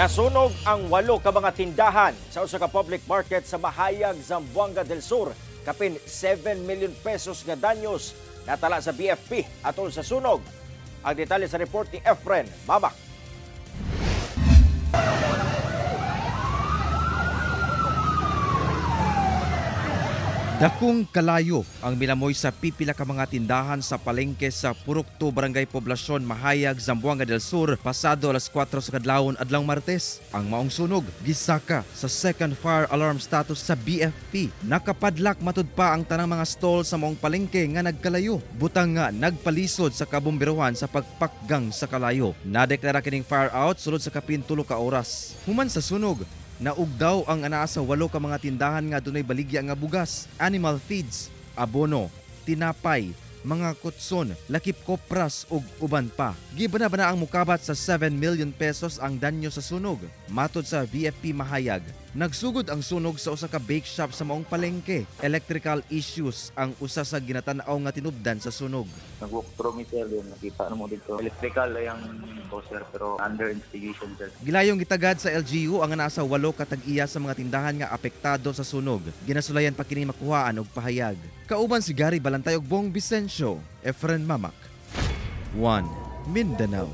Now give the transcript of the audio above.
Nasunog ang 8 ka mga tindahan sa usa ka public market sa Mahayag, Zamboanga del Sur. Kapin 7 million pesos nga danyos natala sa BFP atol sa sunog. Ang detalye sa report ni Efren Mamak. Dakong kalayo ang milamoy sa pipila ka mga tindahan sa palengke sa Purukto, Barangay Poblasyon, Mahayag, Zamboanga del Sur pasado alas 4 sa kadlawon adlawng Martes. Ang maong sunog gisaka sa second fire alarm status sa BFP. Nakapadlak matud pa ang tanang mga stall sa maong palengke nga nagkalayo. Butang nga nagpalisod sa kabomberuhan sa pagpakgang sa kalayo. Nadeklara kining fire out sulod sa kapin 3 ka oras. Human sa sunog, naugdaw ang anaa sa 8 ka mga tindahan nga dunay baligya nga bugas, animal feeds, abono, tinapay, mga kutson, lakip kopras ug uban pa. Gibana-bana ang mukabat sa 7 million pesos ang danyo sa sunog. Matod sa BFP Mahayag, nagsugod ang sunog sa usa ka bake shop sa maong palengke. Electrical issues ang usa sa ginatan-aw nga tinubdan sa sunog. Nag-walk through me sir, yung nakita mo dito. Electrical ay ang sir, pero under investigation sir. Gilayong gitagad sa LGU ang nasa 8 katag-iya sa mga tindahan nga apektado sa sunog. Ginasulayan pa kini makuhaan og pahayag. Kauban si Gary Balantay ug Bong Vicencio, Efren Mamak, 1 Mindanao.